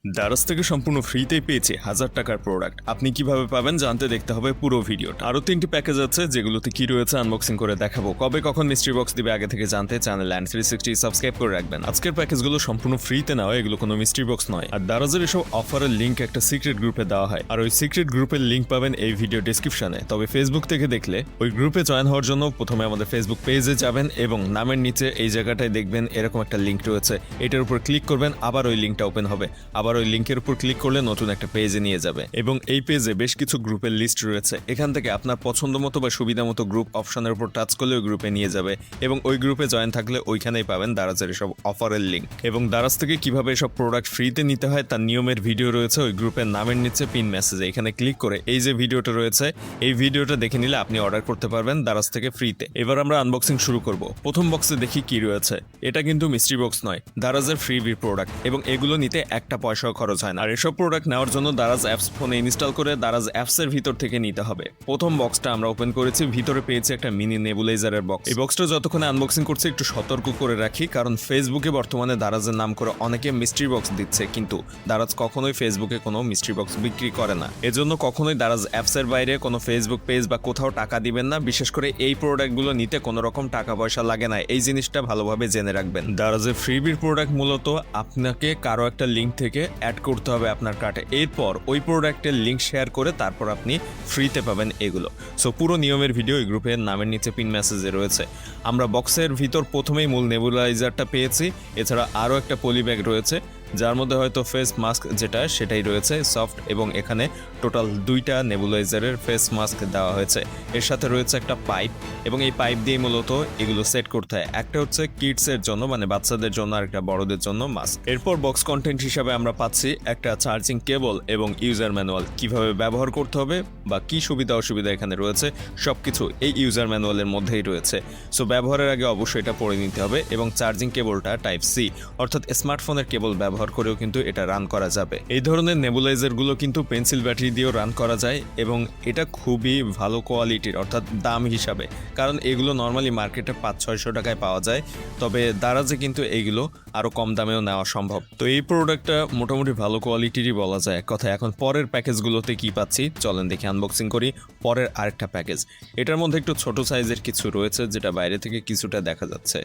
দারাজ থেকে সম্পূর্ণ ফ্রিতেই পেয়েছে 1000 টাকার প্রোডাক্ট। আপনি কিভাবে পাবেন জানতে দেখতে হবে পুরো ভিডিওটা। আরও 3টি প্যাকেজ আছে যেগুলোতে কি রয়েছে আনবক্সিং করে দেখাবো। কবে কখন মিস্ট্রি বক্স দিবে আগে থেকে জানতে চ্যানেল অ্যান্ড 360 সাবস্ক্রাইব করে রাখবেন। আজকের প্যাকেজগুলো সম্পূর্ণ ফ্রিতে নেওয়া, এগুলো কোনো মিস্ট্রি বক্স নয়। আর দারাজের এসব অফারের লিঙ্ক একটা সিক্রেট গ্রুপে দেওয়া হয়, আর ওই সিক্রেট গ্রুপের লিঙ্ক পাবেন এই ভিডিও ডেসক্রিপশনে। তবে ফেসবুক থেকে দেখলে ওই গ্রুপে জয়েন হওয়ার জন্য প্রথমে আমাদের ফেসবুক পেজে যাবেন এবং নামের নিচে এই জায়গাটায় দেখবেন এরকম একটা লিঙ্ক রয়েছে, এটার উপর ক্লিক করবেন, আবার ওই লিঙ্কটা ওপেন হবে, আবার ওই লিঙ্কের উপর ক্লিক করলে নতুন একটা পেজে নিয়ে যাবে এবং এই পেজে বেশ কিছু গ্রুপের লিস্ট রয়েছে। এখান থেকে আপনার পছন্দ মতো বা সুবিধা মতো গ্রুপ অপশনের উপর টাচ করলে ওই গ্রুপে নিয়ে যাবে এবং ওই গ্রুপে জয়েন থাকলে ওইখানেই পাবেন দারাজের এসব অফারের লিঙ্ক এবং দারাজ থেকে কিভাবে এসব প্রোডাক্ট ফ্রিতে নিতে হয় তার নিয়মের ভিডিও রয়েছে ওই গ্রুপের নামের নিচে পিন মেসেজে। এখানে ক্লিক করে এই যে ভিডিওটা রয়েছে এই ভিডিওটা দেখে নিলে আপনি অর্ডার করতে পারবেন দারাজ থেকে ফ্রিতে। এবার আমরা আনবক্সিং শুরু করব। প্রথম বক্সে দেখি কি রয়েছে। এটা কিন্তু মিস্ট্রি বক্স নয়, দারাজের ফ্রিবি প্রোডাক্ট এবং এগুলো নিতে একটা পয়সাও খরচ হয় না। আর এসব প্রোডাক্ট নেওয়ার জন্য দারাজ অ্যাপস ফোনে ইনস্টল করে দারাজ অ্যাপসের ভিতর থেকে নিতে হবে। প্রথম বক্সটা আমরা ওপেন করেছি, ভিতরে পেয়েছি একটা মিনি নেবুলাইজারের বক্স। এই বক্সটা যতক্ষণ আনবক্সিং করছি একটু সতর্ক করে রাখি, কারণ ফেসবুকে বর্তমানে দারাজের নাম করে অনেকে মিস্ট্রি বক্স দিচ্ছে, কিন্তু দারাজ কখনোই ফেসবুকে কোনো মিস্ট্রি বক্স বিক্রি করে না। এজন্য কখনোই দারাজ অ্যাপসের বাইরে কোনো ফেসবুক পেজ বা কোথাও টাকা দিবেন না। বিশেষ করে এই প্রোডাক্টগুলো নিতে কোনো রকম টাকা পয়সা লাগে না, এই জিনিসটা ভালোভাবে জেনে রাখবেন। দারাজের ফ্রিবির প্রোডাক্ট মূলত আপনাকে কারো একটা লিঙ্ক থেকে অ্যাড করতে হবে আপনার কার্টে, এরপর ওই প্রোডাক্টের লিঙ্ক শেয়ার করে তারপর আপনি ফ্রিতে পাবেন এগুলো। সো পুরো নিয়মের ভিডিও এই গ্রুপের নামের নিচে পিন মেসেজে রয়েছে। আমরা বক্সের ভিতর প্রথমেই মূল নেবুলাইজারটা পেয়েছি, এছাড়া আরও একটা পলি ব্যাগ রয়েছে যার মধ্যে হয়তো ফেস মাস্ক যেটা সেটাই রয়েছে সফট, এবং এখানে টোটাল 2টা নেবুলাইজারের ফেস মাস্ক দেওয়া হয়েছে। এর সাথে রয়েছে একটা পাইপ এবং এই পাইপ দিয়ে মূলত এগুলো সেট করতে হয়। একটা হচ্ছে কিডসের জন্য মানে বাচ্চাদের জন্য, আর একটা বড়দের জন্য মাস্ক। এরপর বক্স কন্টেন্ট হিসাবে আমরা পাচ্ছি একটা চার্জিং কেবল এবং ইউজার ম্যানুয়াল, কিভাবে ব্যবহার করতে হবে বা কি সুবিধা অসুবিধা এখানে রয়েছে সবকিছু এই ইউজার ম্যানুয়ালের মধ্যেই রয়েছে। সো ব্যবহারের আগে অবশ্যই এটা পড়ে নিতে হবে। এবং চার্জিং কেবলটা টাইপ সি, অর্থাৎ স্মার্টফোনের কেবল ব্যবহার করেও কিন্তু এটা রান করা যাবে। এই ধরনের নেবুলাইজারগুলো কিন্তু পেন্সিল ব্যাটারি দিয়েও রান করা যায় এবং এটা খুবই ভালো কোয়ালিটির, অর্থাৎ দাম হিসাবে, কারণ এগুলো নর্মালি মার্কেটে 500-600 টাকায় পাওয়া যায়, তবে দারাজে কিন্তু এইগুলো আরও কম দামেও নেওয়া সম্ভব। তো এই প্রোডাক্টটা মোটামুটি ভালো কোয়ালিটিরই বলা যায় কথা। এখন পরের প্যাকেজগুলোতে কি পাচ্ছি চলেন দেখি, আনবক্সিং করি পরের আরেকটা প্যাকেজ। এটার মধ্যে একটু ছোট সাইজের কিছু রয়েছে যেটা বাইরে থেকে কিছুটা দেখা যাচ্ছে।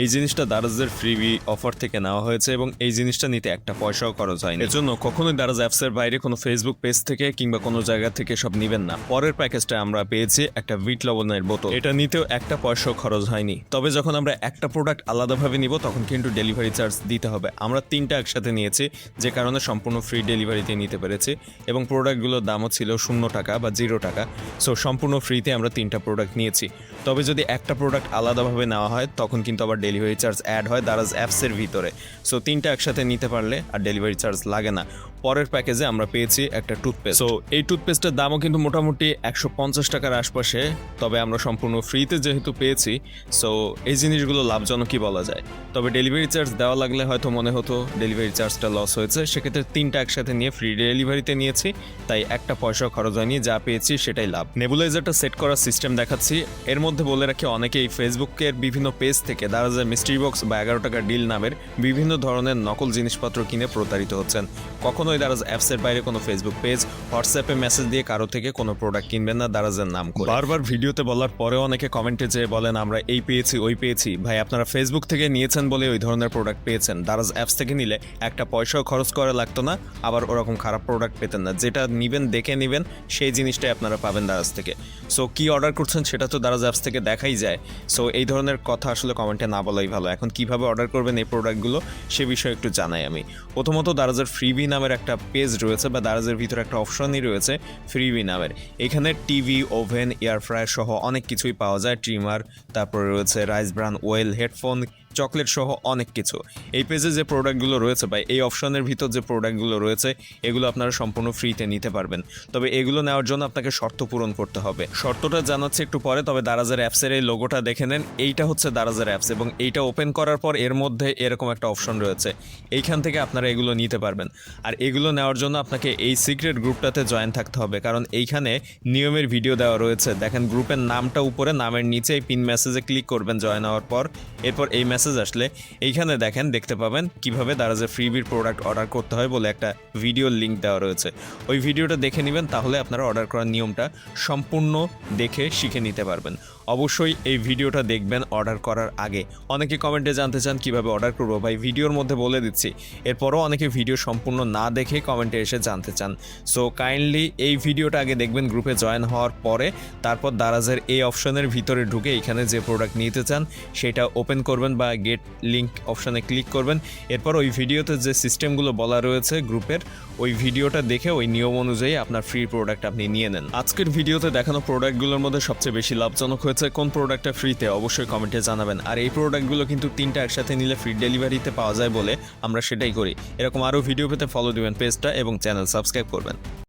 এই জিনিসটা দারাজের ফ্রিবি অফার থেকে নেওয়া হয়েছে এবং এই জিনিসটা নিতে একটা পয়সাও খরচ হয়নি। এজন্য কখনোই দারাজ অ্যাপসের বাইরে কোনো ফেসবুক পেজ থেকে কিংবা কোনো জায়গা থেকে সব নিবেন না। পরের প্যাকেজটা আমরা পেয়েছি একটা বিট লবণের বোতল, এটা নিতেও একটা পয়সাও খরচ হয়নি। তবে যখন আমরা একটা প্রোডাক্ট আলাদাভাবে নিব তখন কিন্তু ডেলিভারি চার্জ দিতে হবে। আমরা 3টা একসাথে নিয়েছি যে কারণে সম্পূর্ণ ফ্রি ডেলিভারিতে নিতে পেরেছি এবং প্রোডাক্টগুলোর দামও ছিল 0 টাকা বা 0 টাকা। সো সম্পূর্ণ ফ্রিতে আমরা 3টা প্রোডাক্ট নিয়েছি। তবে যদি একটা প্রোডাক্ট আলাদাভাবে নেওয়া হয় তখন কিন্তু আবার ডেলিভারি চার্জ অ্যাড হয় দারাজ অ্যাপসের ভিতরে। সো 3টা একসাথে নিতে পারলে আর ডেলিভারি চার্জ লাগে না। পরের প্যাকেজে আমরা পেয়েছি একটা টুথপেস্ট। সো এই টুথপেস্টের দামও কিন্তু মোটামুটি 150 টাকার আশপাশে, তবে আমরা সম্পূর্ণ ফ্রিতে যেহেতু পেয়েছি সো এই জিনিসগুলো লাভজনকই বলা যায়। তবে ডেলিভারি চার্জ দেওয়া লাগলে হয়তো মনে হতো ডেলিভারি চার্জটা লস হয়েছে, সেক্ষেত্রে 3টা একসাথে নিয়ে ফ্রি ডেলিভারিতে নিয়েছি, তাই একটা পয়সাও খরচ হয়নি, যা পেয়েছি সেটাই লাভ। নেবুলাইজারটা সেট করার সিস্টেম দেখাচ্ছি। এর মধ্যে বলে রাখি অনেকেই ফেসবুকের বিভিন্ন পেজ থেকে দারাজের মিস্ট্রি বক্স বা 11 টাকা ডিল নামের বিভিন্ন ধরনের নকল জিনিসপত্র কিনে প্রতারিত হচ্ছেন। কখনোই দারাজ অ্যাপসের বাইরে কোনো ফেসবুক পেজ, হোয়াটসঅ্যাপে মেসেজ দিয়ে কারো থেকে কোনো প্রোডাক্ট কিনবেন না দারাজের নাম করে। বারবার ভিডিওতে বলার পরেও অনেকে কমেন্টে যেয়ে বলেন আমরা এই পেয়েছি ওই পেয়েছি। ভাই, আপনারা ফেসবুক থেকে নিয়েছেন বলে ওই ধরনের প্রোডাক্ট পেয়েছেন, দারাজ অ্যাপস থেকে নিলে একটা পয়সাও খরচ করা লাগতো না, আবার ওরকম খারাপ প্রোডাক্ট পেতেন না। যেটা নিবেন দেখে নিবেন, সেই জিনিসটাই আপনারা পাবেন দারাজ থেকে। সো কি অর্ডার করছেন সেটা তো দারাজ অ্যাপস থেকে দেখাই যায়। সো এই ধরনের কথা আসলে কমেন্টে না বলাই ভালো। এখন কিভাবে অর্ডার করবেন এই প্রোডাক্টগুলো সে বিষয়ে একটু জানাই আমি। প্রথমত দারাজের ফ্রিবি নামের একটা পেজ রয়েছে বা দারাজের ভিতরে একটা অপশনই রয়েছে ফ্রিবি নামের। এখানে টিভি, ওভেন, এয়ার ফ্রায়ার সহ অনেক কিছুই পাওয়া যায়, ট্রিমার, তারপরে রয়েছে rice bran well, headphone, chocolate সহ অনেক কিছু। এই পেজে যে প্রোডাক্টগুলো রয়েছে বা এই অপশনের ভিতর যে প্রোডাক্টগুলো রয়েছে এগুলো আপনারা সম্পূর্ণ ফ্রিতে নিতে পারবেন। তবে এগুলো নেওয়ার জন্য আপনাকে শর্ত পূরণ করতে হবে। শর্তটা জানাচ্ছি একটু পরে, তবে দারাজের অ্যাপসের এই লোগোটা দেখে নেন, এইটা হচ্ছে দারাজের অ্যাপস এবং এইটা ওপেন করার পর এর মধ্যে এরকম একটা অপশন রয়েছে, এইখান থেকে আপনারা এগুলো নিতে পারবেন। আর এগুলো নেওয়ার জন্য আপনাকে এই সিক্রেট গ্রুপটাতে জয়েন থাকতে হবে, কারণ এইখানে নিয়মের ভিডিও দেওয়া রয়েছে। দেখেন গ্রুপের নামটা উপরে, নামের নিচে এই পিন মেসেজে ক্লিক করবেন জয়েন হওয়ার পর, এরপর এই মেসেজ মেসেজ আসলে এইখানে দেখতে পাবেন কিভাবে দারাজের ফ্রিবির প্রোডাক্ট অর্ডার করতে হয় বলে একটা ভিডিওর লিঙ্ক দেওয়া রয়েছে। ওই ভিডিওটা দেখে নেবেন, তাহলে আপনারা অর্ডার করার নিয়মটা সম্পূর্ণ দেখে শিখে নিতে পারবেন। অবশ্যই এই ভিডিওটা দেখবেন অর্ডার করার আগে। অনেকে কমেন্টে জানতে চান কিভাবে অর্ডার করবো, ভাই ভিডিওর মধ্যে বলে দিচ্ছি। এরপরও অনেকে ভিডিও সম্পূর্ণ না দেখে কমেন্টে এসে জানতে চান। সো কাইন্ডলি এই ভিডিওটা আগে দেখবেন গ্রুপে জয়েন হওয়ার পরে, তারপর দারাজের এই অপশনের ভিতরে ঢুকে এখানে যে প্রোডাক্ট নিতে চান সেটা ওপেন করবেন বা গেট লিঙ্ক অপশনে ক্লিক করবেন। এরপর ওই ভিডিওতে যে সিস্টেমগুলো বলা রয়েছে গ্রুপের, ওই ভিডিওটা দেখে ওই নিয়ম অনুযায়ী আপনার ফ্রি প্রোডাক্ট আপনি নিয়ে নেন। আজকের ভিডিওতে দেখানো প্রোডাক্টগুলোর মধ্যে সবচেয়ে বেশি লাভজনক হয়েছে কোন প্রোডাক্টটা ফ্রিতে, অবশ্যই কমেন্টে জানাবেন। আর এই প্রোডাক্টগুলো কিন্তু 3টা একসাথে নিলে ফ্রি ডেলিভারিতে পাওয়া যায় বলে আমরা সেটাই করি। এরকম আরও ভিডিও পেতে ফলো দিবেন পেজটা এবং চ্যানেল সাবস্ক্রাইব করবেন।